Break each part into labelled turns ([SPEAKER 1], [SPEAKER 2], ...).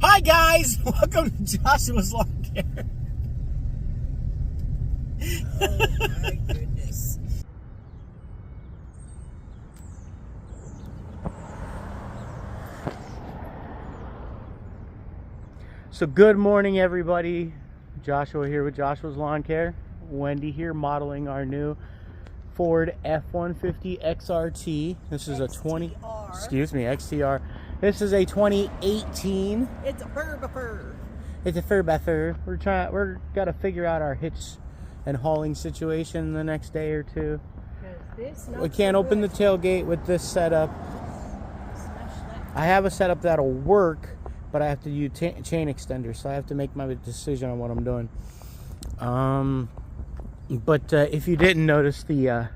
[SPEAKER 1] Hi guys, welcome to Joshua's Lawn Care.
[SPEAKER 2] Oh my goodness.
[SPEAKER 1] So good morning everybody. Joshua here with Joshua's Lawn Care. Wendy here modeling our new Ford F-150 XRT. This is XTR. This is a 2018.
[SPEAKER 2] It's a fur.
[SPEAKER 1] It's a fur. We're gotta figure out our hitch and hauling situation the next day or two. We can't open the tailgate with this setup. I have a setup that'll work, but I have to use chain extenders, so I have to make my decision on what I'm doing. But if you didn't notice the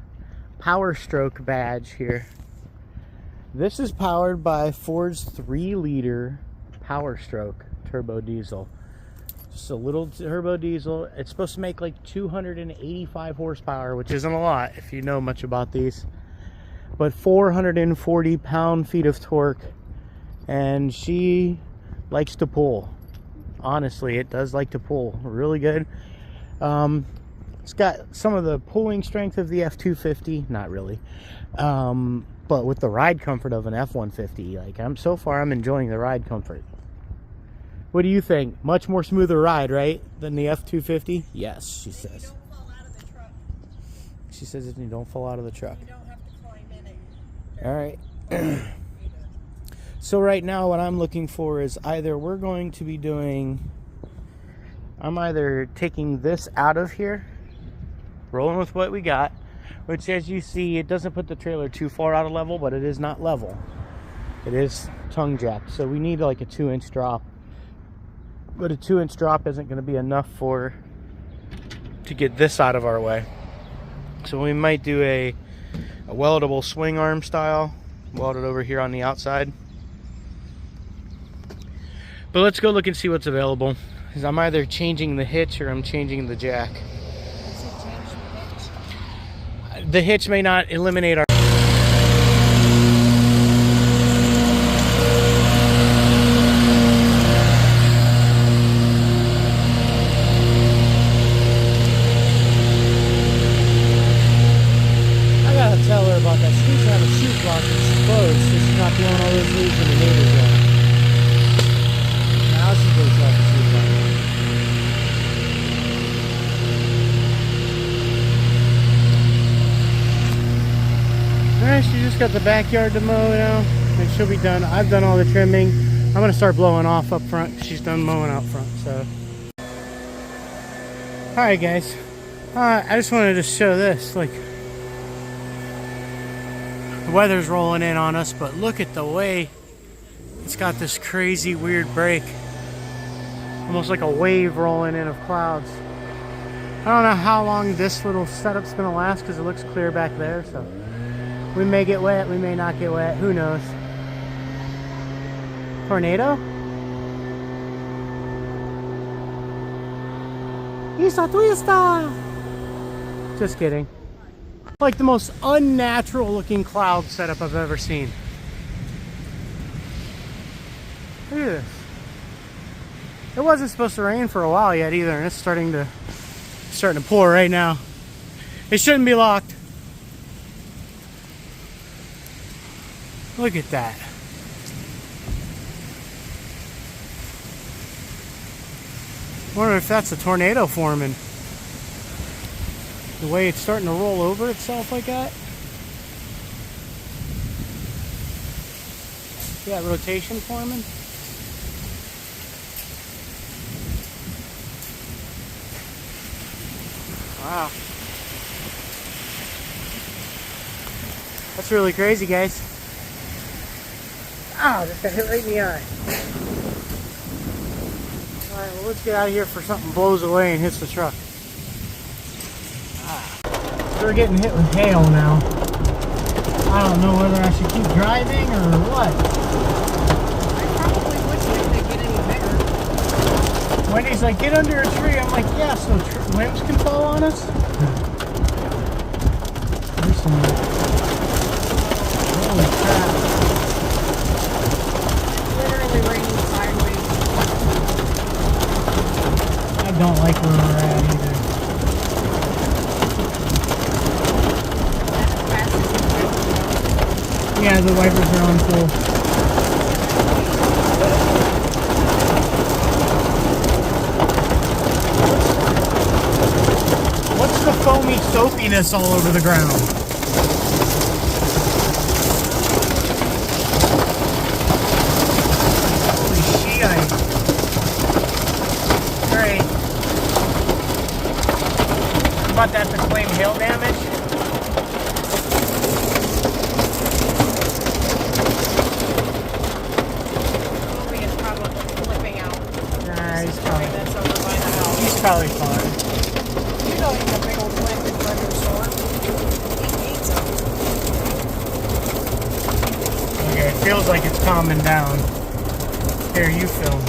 [SPEAKER 1] Power Stroke badge here, this is powered by Ford's 3-liter Power Stroke turbo diesel. Just a little turbo diesel. It's supposed to make like 285 horsepower, which isn't a lot if you know much about these, but 440 pound-feet of torque, and she likes to pull. Honestly, it does like to pull really good. It's got some of the pulling strength of the F-250, not really, but with the ride comfort of an F-150. Like, I'm enjoying the ride comfort. What do you think? Much more smoother ride, right, than the F-250? Yes, she says.
[SPEAKER 2] You don't fall out of the truck.
[SPEAKER 1] She says if you don't fall out of the truck.
[SPEAKER 2] You don't have to climb in it.
[SPEAKER 1] All right. So right now what I'm looking for is either I'm either taking this out of here, rolling with what we got, which, as you see, it doesn't put the trailer too far out of level, but it is not level. It is tongue jacked, so we need like a 2-inch drop. But a 2-inch drop isn't going to be enough to get this out of our way. So we might do a weldable swing arm style, weld it over here on the outside. But let's go look and see what's available, because I'm either changing the hitch or I'm changing the jack. The hitch may not eliminate our... I gotta tell her about that. She needs to have a chute block that's closed so she's not blowing all those leaves in the neighbor's yard. Now she goes off the chute block. Alright, she just got the backyard to mow now, and she'll be done. I've done all the trimming. I'm gonna start blowing off up front. She's done mowing out front, so. Alright guys, I just wanted to show this. Like, the weather's rolling in on us, but look at the way it's got this crazy weird break. Almost like a wave rolling in of clouds. I don't know how long this little setup's gonna last, because it looks clear back there, so. We may get wet, we may not get wet, who knows. Tornado? It's a twister! Just kidding. Like the most unnatural looking cloud setup I've ever seen. Look at this. It wasn't supposed to rain for a while yet either, and it's starting to pour right now. It shouldn't be locked. Look at that. Wonder if that's a tornado forming. The way it's starting to roll over itself like that. Yeah, rotation forming. Wow. That's really crazy, guys. Ow, just got hit right in the eye. Alright, well, let's get out of here before something blows away and hits the truck. So we're getting hit with hail now. I don't know whether I should keep driving or what.
[SPEAKER 2] I probably would wait to get any bigger.
[SPEAKER 1] Wendy's like, get under a tree. I'm like, yeah, so limbs can fall on us? There's some... Holy crap.
[SPEAKER 2] Literally raining sideways.
[SPEAKER 1] don't like where we're at either. Yeah, the wipers are on full. What's the foamy soapiness all over the ground? Holy shit. Great. How about that to claim hail damage? He's probably fine.
[SPEAKER 2] You know he's a big old plastic thunderstorm. He needs them.
[SPEAKER 1] Okay, it feels like it's calming down. Here, you film.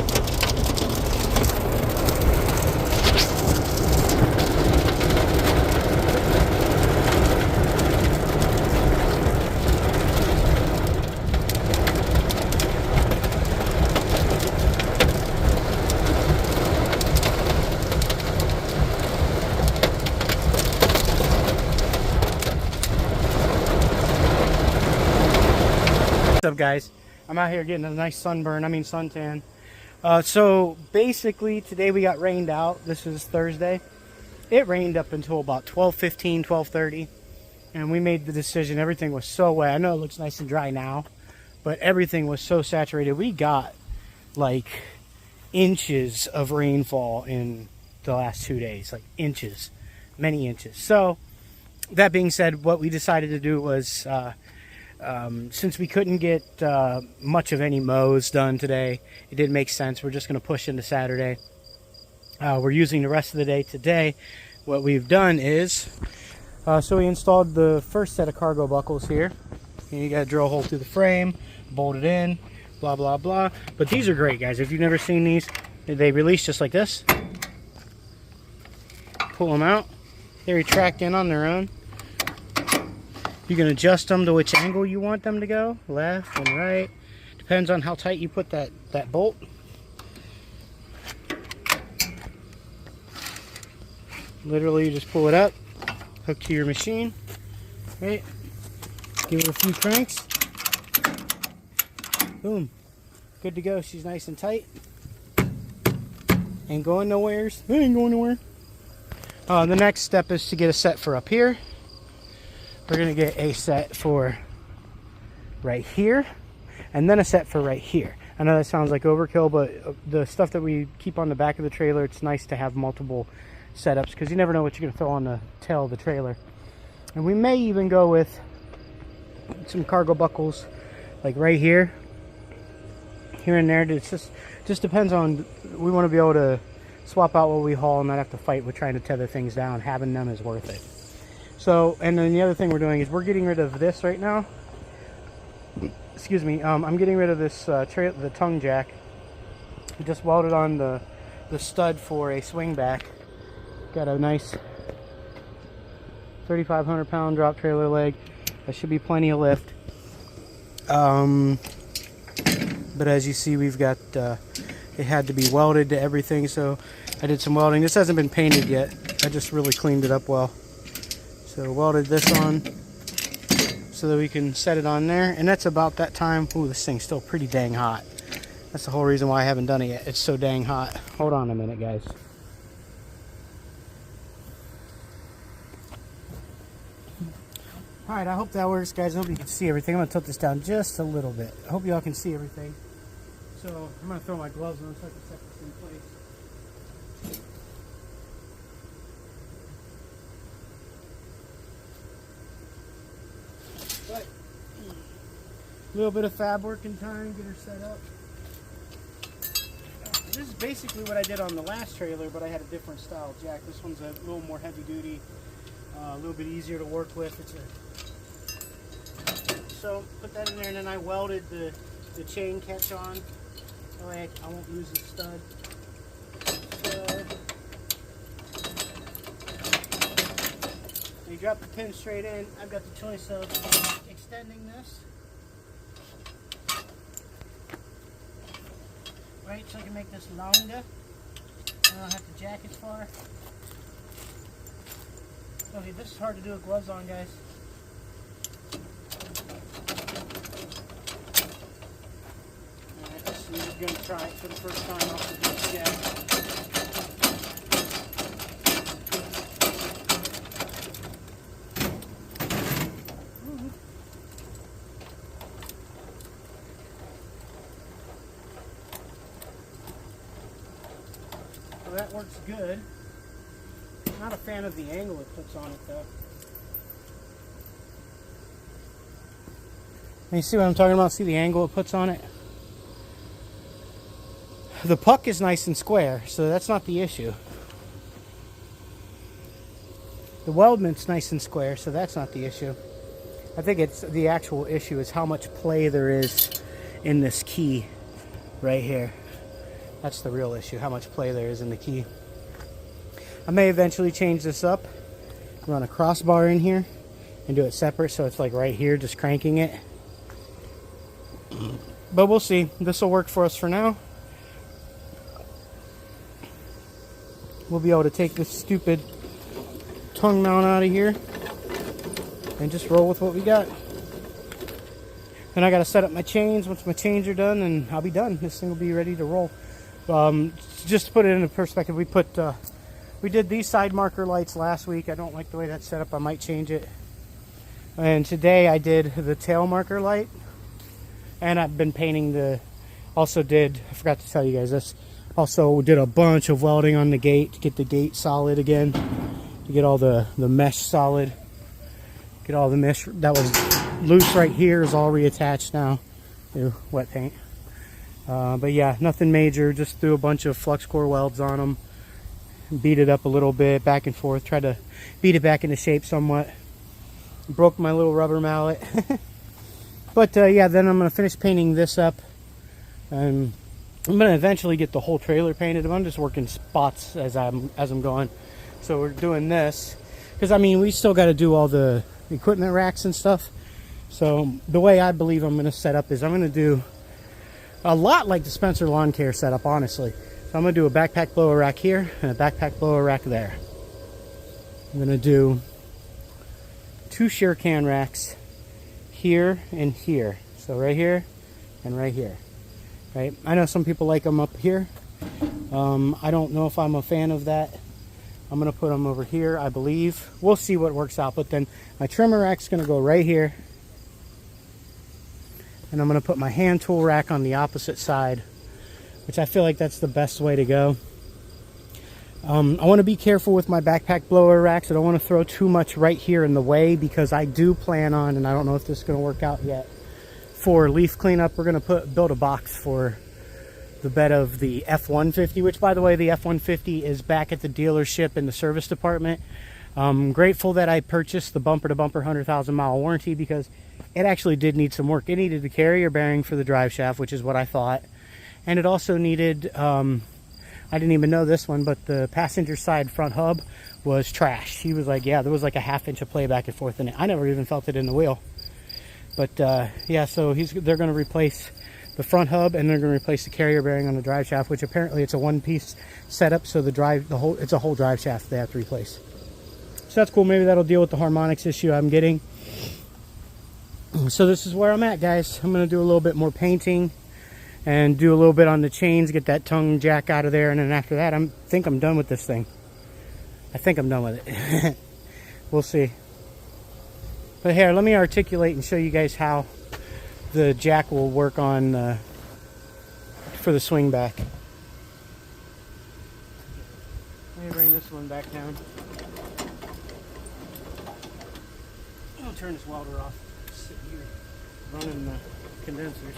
[SPEAKER 1] What's up, guys? I'm out here getting a nice suntan. So basically today we got rained out. This is Thursday. It rained up until about 12:15, 12:30, and we made the decision. Everything was so wet. I know it looks nice and dry now, but everything was so saturated. We got like inches of rainfall in the last 2 days, like inches, many inches. So that being said, what we decided to do was since we couldn't get much of any mows done today, it didn't make sense. We're just going to push into Saturday. We're using the rest of the day today. What we've done is, so we installed the first set of cargo buckles here. And you got to drill a hole through the frame, bolt it in, blah, blah, blah. But these are great, guys. If you've never seen these, they release just like this. Pull them out. They retract in on their own. You can adjust them to which angle you want them to go, left and right. Depends on how tight you put that bolt. Literally, you just pull it up, hook to your machine, right? Give it a few cranks. Boom. Good to go. She's nice and tight. Ain't going nowheres. Ain't going nowhere. The next step is to get a set for up here. We're going to get a set for right here, and then a set for right here. I know that sounds like overkill, but the stuff that we keep on the back of the trailer, it's nice to have multiple setups because you never know what you're going to throw on the tail of the trailer. And we may even go with some cargo buckles like right here and there. It just depends on, we want to be able to swap out what we haul and not have to fight with trying to tether things down. Having them is worth it. So, and then the other thing we're doing is we're getting rid of this right now. Excuse me. I'm getting rid of this the tongue jack. We just welded on the stud for a swing back. Got a nice 3,500 pound drop trailer leg. That should be plenty of lift. But as you see, we've got it had to be welded to everything, so I did some welding. This hasn't been painted yet. I just really cleaned it up well. So welded this on so that we can set it on there, and that's about that time. Ooh, this thing's still pretty dang hot. That's the whole reason why I haven't done it yet. It's so dang hot. Hold on a minute, guys. Alright, I hope that works, guys. I hope you can see everything. I'm going to tilt this down just a little bit. I hope y'all can see everything. So I'm going to throw my gloves on so I can set this in place. But a little bit of fab working time, get her set up. This is basically what I did on the last trailer, but I had a different style jack. This one's a little more heavy duty, a little bit easier to work with. So put that in there, and then I welded the chain catch on. That way I won't lose the stud. So you drop the pin straight in. I've got the choice of extending this, right, so I can make this longer, I don't have to jack as far. Okay, this is hard to do with gloves on, guys. Alright, so we're going to try it for the first time off the beach jack. So that works good. Not a fan of the angle it puts on it though. You see what I'm talking about? See the angle it puts on it? The puck is nice and square, so that's not the issue. The weldment's nice and square, so that's not the issue. I think it's the actual issue is how much play there is in this key right here. That's the real issue, how much play there is in the key. I may eventually change this up, run a crossbar in here, and do it separate so it's like right here, just cranking it. But we'll see. This will work for us for now. We'll be able to take this stupid tongue mount out of here and just roll with what we got. Then I got to set up my chains. Once my chains are done, and I'll be done. This thing will be ready to roll. Just to put it into perspective, we did these side marker lights last week. I don't like the way that's set up. I might change it. And today I did the tail marker light. And I've been painting I forgot to tell you guys this, also did a bunch of welding on the gate to get the gate solid again. To get all the mesh solid. Get all the mesh that was loose right here is all reattached now. New wet paint. But yeah, nothing major. Just threw a bunch of flux core welds on them. Beat it up a little bit, back and forth. Tried to beat it back into shape somewhat. Broke my little rubber mallet. But yeah, then I'm going to finish painting this up. I'm going to eventually get the whole trailer painted. I'm just working spots as I'm going. So we're doing this. Because, I mean, we still got to do all the equipment racks and stuff. So the way I believe I'm going to set up is I'm going to do a lot like the Spencer Lawn Care setup, honestly. So I'm going to do a backpack blower rack here and a backpack blower rack there. I'm going to do 2 shear can racks here and here. So right here and right here. Right? I know some people like them up here. I don't know if I'm a fan of that. I'm going to put them over here, I believe. We'll see what works out. But then my trimmer rack's going to go right here. And I'm going to put my hand tool rack on the opposite side, which I feel like that's the best way to go. I want to be careful with my backpack blower racks. I don't want to throw too much right here in the way, because I do plan on, and I don't know if this is going to work out yet, for leaf cleanup, we're going to build a box for the bed of the F-150, which, by the way, the F-150 is back at the dealership in the service department. I'm grateful that I purchased the bumper-to-bumper 100,000-mile warranty, because it actually did need some work. It needed the carrier bearing for the drive shaft, which is what I thought. And it also needed, I didn't even know this one, but the passenger side front hub was trashed. He was like, yeah, there was like a ½ inch of play back and forth in it. I never even felt it in the wheel. But yeah, so they're going to replace the front hub, and they're going to replace the carrier bearing on the drive shaft, which apparently it's a one-piece setup, so it's a whole drive shaft they have to replace. So that's cool. Maybe that'll deal with the harmonics issue I'm getting. So this is where I'm at, guys. I'm going to do a little bit more painting and do a little bit on the chains, get that tongue jack out of there, and then after that, I think I'm done with this thing. I think I'm done with it. We'll see. But here, let me articulate and show you guys how the jack will work on for the swing back. Let me bring this one back down. I'll turn this welder off. Sit here running the condensers.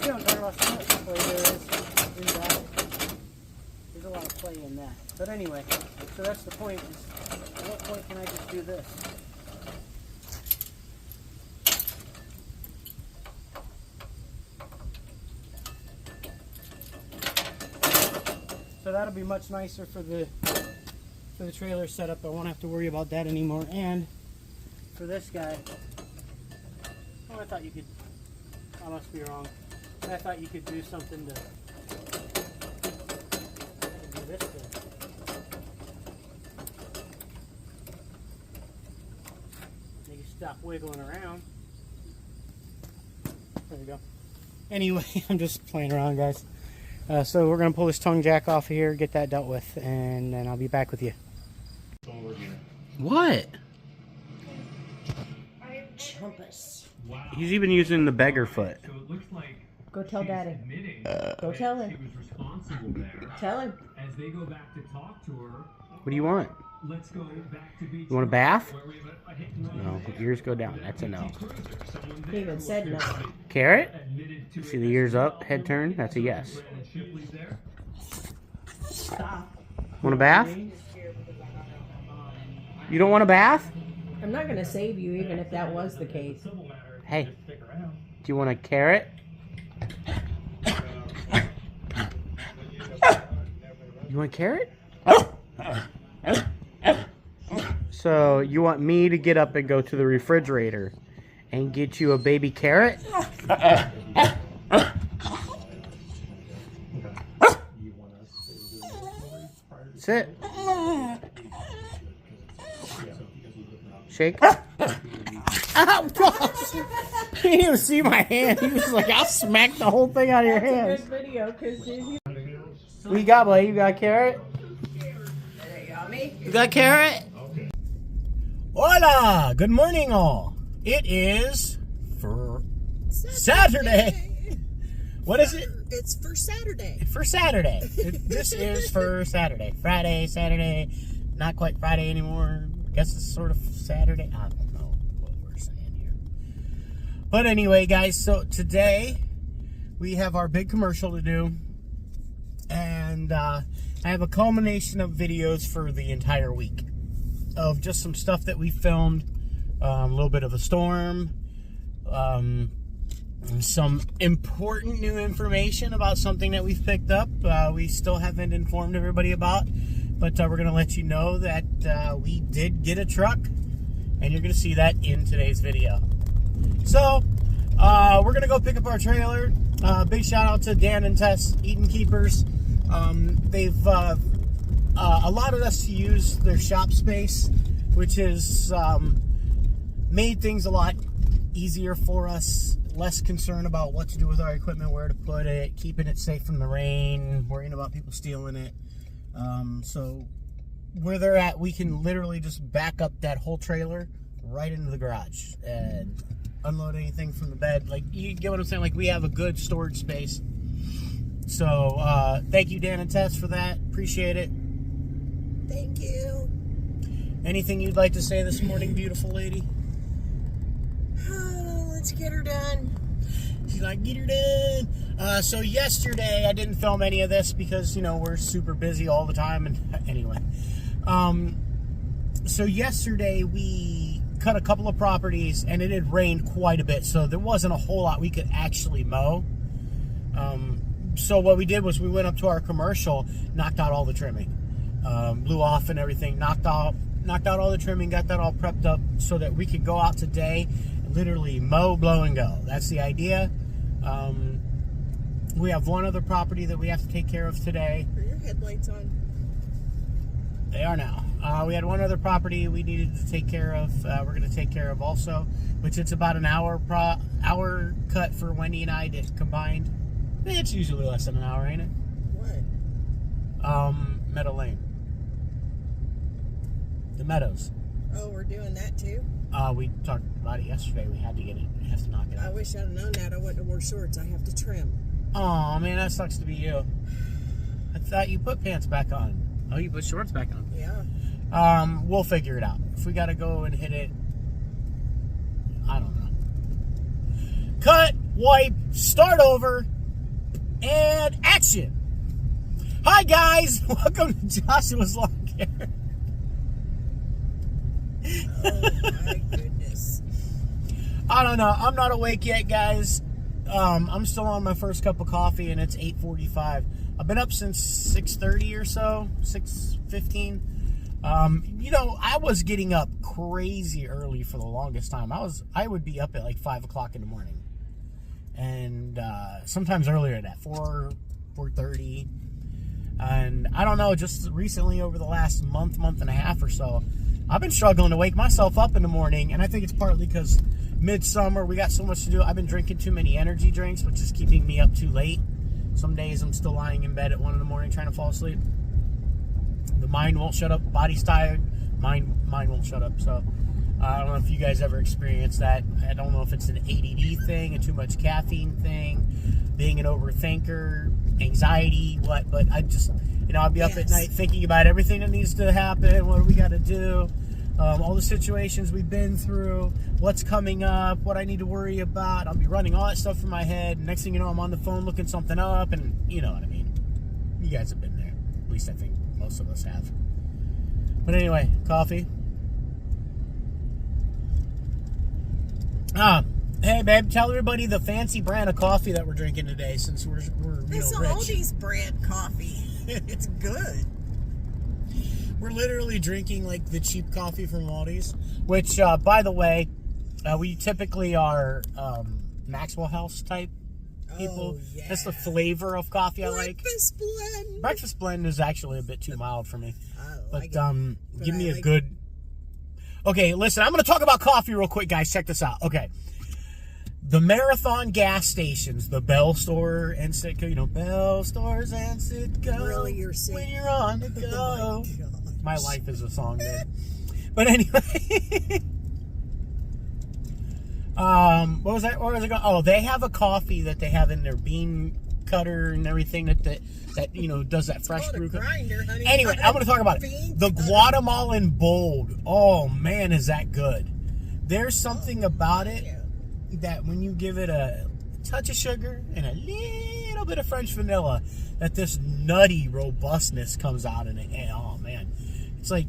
[SPEAKER 1] See what I'm talking about? How much play there is in that. There's a lot of play in that. But anyway, so that's the point. Is at what point can I just do this? So that'll be much nicer for the trailer setup. I won't have to worry about that anymore. And for this guy, I thought you could. I must be wrong. I thought you could do something to do this thing. Make you stop wiggling around. There you go. Anyway, I'm just playing around, guys. So we're going to pull this tongue jack off of here, get that dealt with, and then I'll be back with you. What?
[SPEAKER 2] Chumpus.
[SPEAKER 3] Wow.
[SPEAKER 1] He's even using the beggar foot.
[SPEAKER 3] So it looks like
[SPEAKER 2] Go tell Daddy.
[SPEAKER 3] admitting
[SPEAKER 2] Go tell him.
[SPEAKER 3] she was responsible there.
[SPEAKER 2] Tell him.
[SPEAKER 3] As they go back to talk to her,
[SPEAKER 1] What do you want?
[SPEAKER 3] let's go back to Beach
[SPEAKER 1] You want a bath?
[SPEAKER 3] where we have a hit and run
[SPEAKER 1] No,
[SPEAKER 3] there.
[SPEAKER 1] ears go down. That's a no.
[SPEAKER 3] Someone
[SPEAKER 2] He
[SPEAKER 3] there
[SPEAKER 2] even
[SPEAKER 3] who
[SPEAKER 2] said no.
[SPEAKER 3] apparently
[SPEAKER 1] Carrot?
[SPEAKER 3] admitted to
[SPEAKER 1] See
[SPEAKER 3] it
[SPEAKER 1] the
[SPEAKER 3] as
[SPEAKER 1] ears
[SPEAKER 3] well.
[SPEAKER 1] up, head turn? That's a yes.
[SPEAKER 3] Brandon Shipley's there.
[SPEAKER 2] Stop.
[SPEAKER 1] Want a bath? You don't want a bath?
[SPEAKER 2] I'm not gonna save you even if that was the case.
[SPEAKER 3] Civil matter,
[SPEAKER 1] Hey,
[SPEAKER 3] just stick around.
[SPEAKER 1] do you want a carrot? You want a carrot? So you want me to get up and go to the refrigerator and get you a baby carrot? Sit. Shake. Oh, gosh. You didn't even see my hand. He was like, I'll smack the whole thing out of your hands.
[SPEAKER 2] Good video, cause
[SPEAKER 1] What you got, buddy? You got a carrot?
[SPEAKER 2] yummy.
[SPEAKER 1] You got a carrot? Hola! Good morning, all. It is for Saturday. What is it?
[SPEAKER 2] It's for Saturday.
[SPEAKER 1] For Saturday. This is for Saturday. Friday, Saturday. Not quite Friday anymore. I guess it's sort of Saturday. I don't know what we're saying here. But anyway, guys, so today we have our big commercial to do. And I have a culmination of videos for the entire week of just some stuff that we filmed. A little bit of a storm. Some important new information about something that we've picked up. We still haven't informed everybody about, but we're going to let you know that we did get a truck, and you're going to see that in today's video. So, we're going to go pick up our trailer. Big shout out to Dan and Tess, Eden Keepers. They've allowed us to use their shop space, which has made things a lot easier for us. Less concern about what to do with our equipment, where to put it, keeping it safe from the rain, worrying about people stealing it. So where they're at, we can literally just back up that whole trailer right into the garage and unload anything from the bed. Like, you get what I'm saying? Like, we have a good storage space. So thank you, Dan and Tess, for that. Appreciate it.
[SPEAKER 2] Thank you.
[SPEAKER 1] Anything you'd like to say this morning, beautiful lady?
[SPEAKER 2] Let's get her done.
[SPEAKER 1] She's like, get her done. So yesterday, I didn't film any of this because, you know, we're super busy all the time. And anyway, so yesterday we cut a couple of properties, and it had rained quite a bit. So there wasn't a whole lot we could actually mow. So what we did was we went up to our commercial, knocked out all the trimming, blew off and everything, knocked out all the trimming, got that all prepped up so that we could go out today and literally mow, blow, and go. That's the idea. We have one other property that we have to take care of today.
[SPEAKER 2] Are your headlights on?
[SPEAKER 1] They are now. We had one other property we needed to take care of. We're going to take care of also, which it's about an hour cut for Wendy and I combined. It's usually less than an hour, ain't it?
[SPEAKER 2] What?
[SPEAKER 1] Meadow Lane. The Meadows.
[SPEAKER 2] Oh, we're doing that too?
[SPEAKER 1] We talked about it yesterday. We had to get it. We have to knock it
[SPEAKER 2] I
[SPEAKER 1] out.
[SPEAKER 2] wish I'd known that. I wouldn't have wore shorts. I have to trim.
[SPEAKER 1] Oh man, that sucks to be you. I thought you put pants back on. Oh, you put shorts back on.
[SPEAKER 2] Yeah.
[SPEAKER 1] We'll figure it out. If we gotta go and hit it, I don't know. Cut, wipe, start over, and action. Hi guys, welcome to Joshua's Lawn Care.
[SPEAKER 2] Oh my goodness.
[SPEAKER 1] I don't know. I'm not awake yet, guys. I'm still on my first cup of coffee, and it's 8:45. I've been up since 6:30 or so, 6:15. You know, I was getting up crazy early for the longest time. I would be up at like 5 o'clock in the morning, and sometimes earlier than that, 4:30. And I don't know, just recently over the last month and a half or so, I've been struggling to wake myself up in the morning, and I think it's partly because midsummer, we got so much to do. I've been drinking too many energy drinks, which is keeping me up too late. Some days I'm still lying in bed at 1 in the morning trying to fall asleep. The mind won't shut up, body's tired, mind won't shut up. So I don't know if you guys ever experienced that. I don't know if it's an ADD thing, a too much caffeine thing, being an overthinker, anxiety, what, but I just, you know, I'll be up at night thinking about everything that needs to happen, what do we got to do, all the situations we've been through, what's coming up, what I need to worry about. I'll be running all that stuff in my head. Next thing you know, I'm on the phone looking something up, and you know what I mean. You guys have been there. At least I think most of us have. But anyway, coffee. Hey babe, tell everybody the fancy brand of coffee that we're drinking today, since we're
[SPEAKER 2] It's
[SPEAKER 1] rich.
[SPEAKER 2] Aldi's brand coffee. It's good.
[SPEAKER 1] We're literally drinking like the cheap coffee from Aldi's, which by the way, we typically are Maxwell House type people.
[SPEAKER 2] Oh, yeah.
[SPEAKER 1] That's the flavor of coffee I like.
[SPEAKER 2] Breakfast blend.
[SPEAKER 1] Breakfast blend is actually a bit too mild for me.
[SPEAKER 2] I like
[SPEAKER 1] But
[SPEAKER 2] it.
[SPEAKER 1] give
[SPEAKER 2] I
[SPEAKER 1] me a
[SPEAKER 2] like
[SPEAKER 1] good. Okay, listen, I'm going to talk about coffee real quick, guys. Check this out. Okay. The marathon gas stations, the Bell Store and Citgo, you know, Bell Stores and Citgo.
[SPEAKER 2] Really, you're singing?
[SPEAKER 1] When you're on the go.
[SPEAKER 2] Oh my gosh.
[SPEAKER 1] My life is a song, dude. But anyway. What was that? Where was it going? Oh, they have a coffee that they have in their bean cutter and everything that you know, does that fresh
[SPEAKER 2] Called a
[SPEAKER 1] brew.
[SPEAKER 2] grinder, honey.
[SPEAKER 1] Anyway, I'm going to talk about it.
[SPEAKER 2] Bean
[SPEAKER 1] The
[SPEAKER 2] cutter.
[SPEAKER 1] Guatemalan Bold. Oh, man, is that good. There's something about it that when you give it a touch of sugar and a little bit of French vanilla, that this nutty robustness comes out in it. And, oh, man. It's like,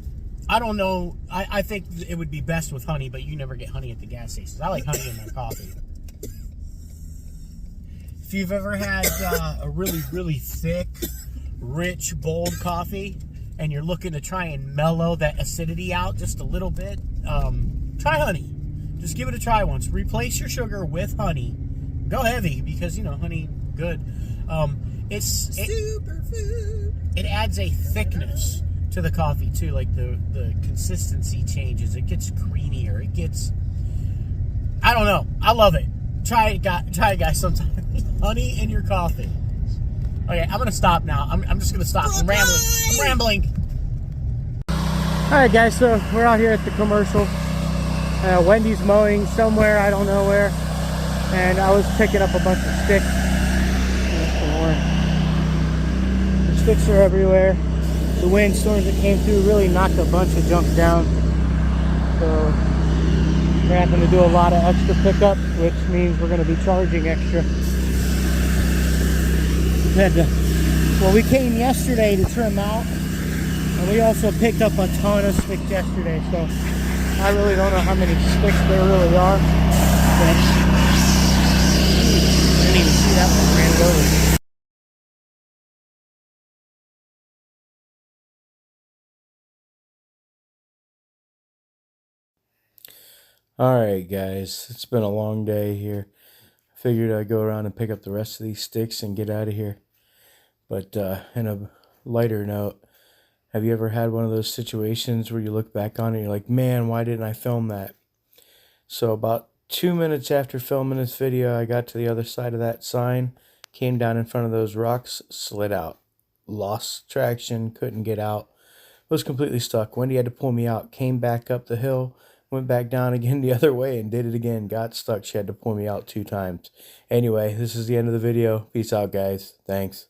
[SPEAKER 1] I don't know. I think it would be best with honey, but you never get honey at the gas stations. I like honey in my coffee. If you've ever had a really, really thick, rich, bold coffee, and you're looking to try and mellow that acidity out just a little bit, try honey. Just give it a try once. Replace your sugar with honey. Go heavy, because, you know, honey, good.
[SPEAKER 2] Superfood.
[SPEAKER 1] It adds a thickness to the coffee, too. Like, the consistency changes. It gets creamier. It gets... I don't know. I love it. Try it, guys, sometime. Honey in your coffee. Okay, I'm going to stop now. I'm just going to stop. I'm rambling. Alright, guys, so we're out here at the commercial. Wendy's mowing somewhere, I don't know where. And I was picking up a bunch of sticks. The sticks are everywhere. The windstorms that came through really knocked a bunch of junk down. So we're having to do a lot of extra pickup, which means we're going to be charging extra. Well, we came yesterday to trim out, and we also picked up a ton of sticks yesterday, so I really don't know how many sticks there really are. But I didn't even see that one, ran it over. Alright guys, it's been a long day here. I figured I'd go around and pick up the rest of these sticks and get out of here. But in a lighter note, have you ever had one of those situations where you look back on it and you're like, man, why didn't I film that? So about 2 minutes after filming this video, I got to the other side of that sign, came down in front of those rocks, slid out. Lost traction, couldn't get out, was completely stuck. Wendy had to pull me out, came back up the hill, went back down again the other way and did it again, got stuck. She had to pull me out 2 times. Anyway, this is the end of the video. Peace out, guys. Thanks.